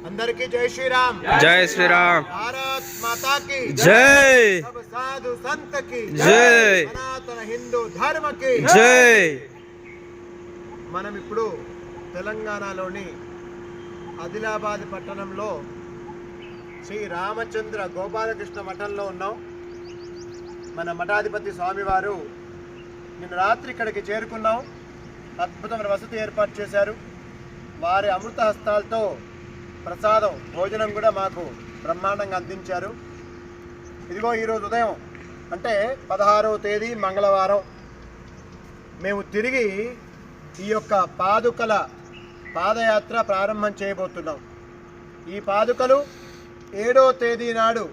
అందరికీ జై శ్రీరామ్. జై శ్రీరామ్. భారత్ మాతా की జై. सब साधु संत की జై. సనాతన హిందూ ధర్మ की జై. మనం ఇప్పుడు తెలంగాణలోని ఆదిలాబాద్ పట్టణంలో శ్రీ రామచంద్ర గోపాలకృష్ణ మఠంలో ఉన్నాం. మన మఠాధిపతి స్వామివారు నిన్న రాత్రి ఇక్కడికి చేరుకున్నాం. అద్భుతమైన వసతి ఏర్పాటు చేశారు. వారి అమృత హస్తాలతో ప్రసాదం భోజనం కూడా మాకు బ్రహ్మాండంగా అందించారు. ఇదిగో ఈరోజు ఉదయం అంటే 16వ తేదీ మంగళవారం మేము తిరిగి ఈ యొక్క పాదుకల పాదయాత్ర ప్రారంభం చేయబోతున్నాం. ఈ పాదుకలు 7వ తేదీ నాడు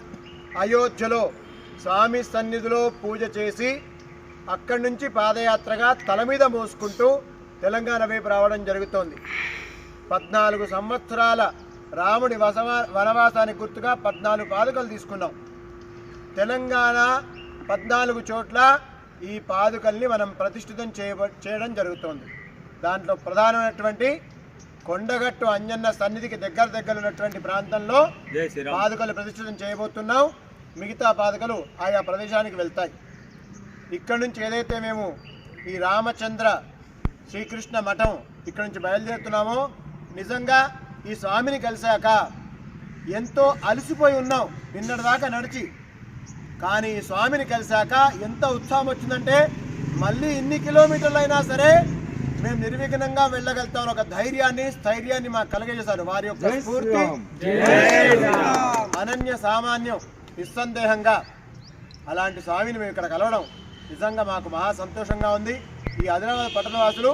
అయోధ్యలో స్వామి సన్నిధిలో పూజ చేసి అక్కడి నుంచి పాదయాత్రగా తల మీద మోసుకుంటూ తెలంగాణ వైపు రావడం జరుగుతోంది. 14 సంవత్సరాల రాముడి వనవాసానికి గుర్తుగా 14 పాదుకలు తీసుకున్నాం. తెలంగాణ 14 చోట్ల ఈ పాదుకల్ని మనం ప్రతిష్ఠితం చేయడం జరుగుతోంది. దాంట్లో ప్రధానమైనటువంటి కొండగట్టు అంజన్న సన్నిధికి దగ్గర ఉన్నటువంటి ప్రాంతంలో పాదుకలు ప్రతిష్ఠితం చేయబోతున్నాం. మిగతా పాదుకలు ఆయా ప్రదేశానికి వెళ్తాయి. ఇక్కడ నుంచి ఏదైతే మేము ఈ రామచంద్ర శ్రీకృష్ణ మఠం ఇక్కడ నుంచి బయలుదేరుతున్నామో, నిజంగా ఈ స్వామిని కలిశాక ఎంతో అలసిపోయి ఉన్నాం నిన్నటిదాకా నడిచి. కానీ ఈ స్వామిని కలిశాక ఎంత ఉత్సాహం వచ్చిందంటే మళ్ళీ ఇన్ని కిలోమీటర్లు అయినా సరే మేము నిర్విఘ్నంగా వెళ్ళగలుగుతాం. ఒక ధైర్యాన్ని స్థైర్యాన్ని మాకు కలిగజేశారు. వారి యొక్క స్ఫూర్తి అనన్య సామాన్యం నిస్సందేహంగా. అలాంటి స్వామిని మేము ఇక్కడ కలవడం నిజంగా మాకు మహా సంతోషంగా ఉంది. ఈ ఆదిలాబాద్ పట్టణవాసులు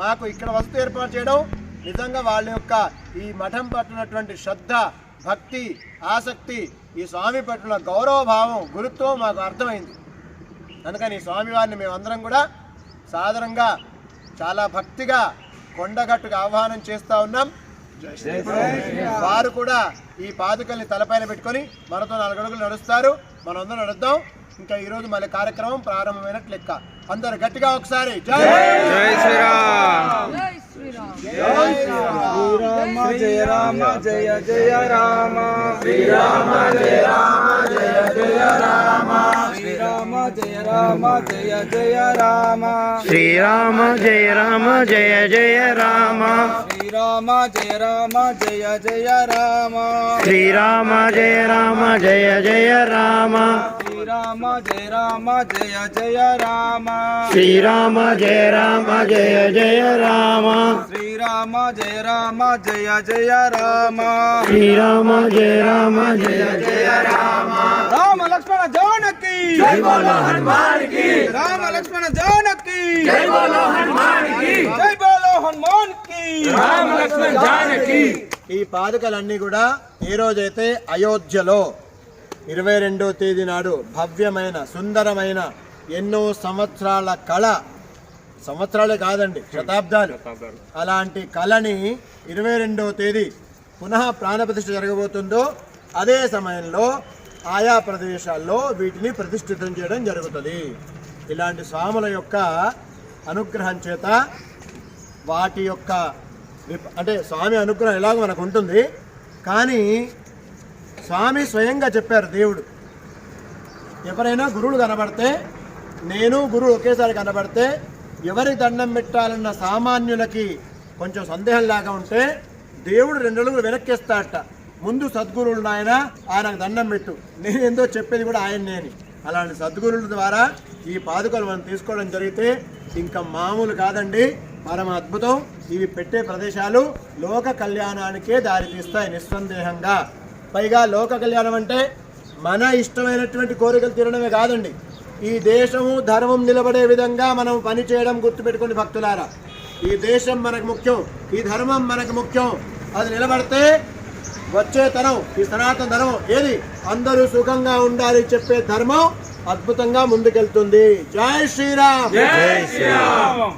మాకు ఇక్కడ వసతి ఏర్పాటు చేయడం నిజంగా వాళ్ళ యొక్క ఈ మఠం పట్టినటువంటి శ్రద్ధ, భక్తి, ఆసక్తి, ఈ స్వామి పట్ల గౌరవభావం, గురుత్వం మాకు అర్థమైంది. అందుకని ఈ స్వామివారిని మేమందరం కూడా సాదరంగా చాలా భక్తిగా కొండగట్టుగా ఆహ్వానం చేస్తూ ఉన్నాం. వారు కూడా ఈ పాదుకల్ని తలపైన పెట్టుకొని మనతో 4 అడుగులు నడుస్తారు. మనందరం నడుద్దాం. ఇంకా ఈరోజు మళ్ళీ కార్యక్రమం ప్రారంభమైనట్లు లెక్క. అందరు గట్టిగా ఒకసారి జై శ్రీరామ్. శ్రీరామ జయ రామ జయ జయ రామ. శ్రీరామ జయ రామ జయ జయ రామ. శ్రీరామ జయ రామ జయ జయ రామ. శ్రీరామ జయ రామ జయ జయ రామ. శ్రీరామ జయ రామ జయ జయ రామ. శ్రీరామ జయ రామ జయ జయ రామ. శ్రీరామ జయ రామ జయ జయ రామ. శ్రీరామ జయ రామ జయ జయ రామ. శ్రీరామ జయ రామ జయ జయ రామ. శ్రీరామ జయ రామ జయ జయ రామ. రామ లక్ష్మణ జానకి జై బోలో హనుమాన్ కి. రామ లక్ష్మణ జానకి జై బోలో హనుమాన్ కి. జై బోలో హనుమాన్ కి. రామ లక్ష్మణ జానకి. ఈ పాదుకలన్నీ కూడా ఏ రోజైతే అయోధ్యలో 22వ తేదీ నాడు భవ్యమైన సుందరమైన ఎన్నో సంవత్సరాల కళ, సంవత్సరాలే కాదండి శతాబ్దాలు, అలాంటి కళని 22వ తేదీ పునః ప్రాణప్రతిష్ఠ జరగబోతుందో అదే సమయంలో ఆయా ప్రదేశాల్లో వీటిని ప్రతిష్ఠితం చేయడం జరుగుతుంది. ఇలాంటి స్వాముల యొక్క అనుగ్రహం చేత వాటి యొక్క అంటే స్వామి అనుగ్రహం ఎలాగో మనకు ఉంటుంది. కానీ స్వామి స్వయంగా చెప్పారు, దేవుడు ఎవరైనా గురువులు కనబడితే, నేను గురువు ఒకేసారి కనబడితే ఎవరికి దండం పెట్టాలన్న సామాన్యులకి కొంచెం సందేహం లాగా ఉంటే దేవుడు 2 అడుగులు వెనక్కేస్తాడట. ముందు సద్గురువులు ఆయనకు దండం పెట్టు, నేనేందో చెప్పేది కూడా ఆయన్నే అని. అలాంటి సద్గురువుల ద్వారా ఈ పాదుకలు మనం తీసుకోవడం జరిగితే ఇంకా మామూలు కాదండి, పరమ అద్భుతం. ఇవి పెట్టే ప్రదేశాలు లోక కళ్యాణానికే దారి తీస్తాయి నిస్సందేహంగా. పైగా లోక కళ్యాణం అంటే మన ఇష్టమైనటువంటి కోరికలు తీరడమే కాదండి, ఈ దేశము ధర్మం నిలబడే విధంగా మనం పని చేయడం గుర్తుపెట్టుకుని భక్తులారా. ఈ దేశం మనకు ముఖ్యం, ఈ ధర్మం మనకు ముఖ్యం. అది నిలబడితే వచ్చే తరం, ఈ సనాతన ధర్మం ఏది అందరూ సుఖంగా ఉండాలి చెప్పే ధర్మం అద్భుతంగా ముందుకెళ్తుంది. జై శ్రీరామ్. జై శ్రీరామ్.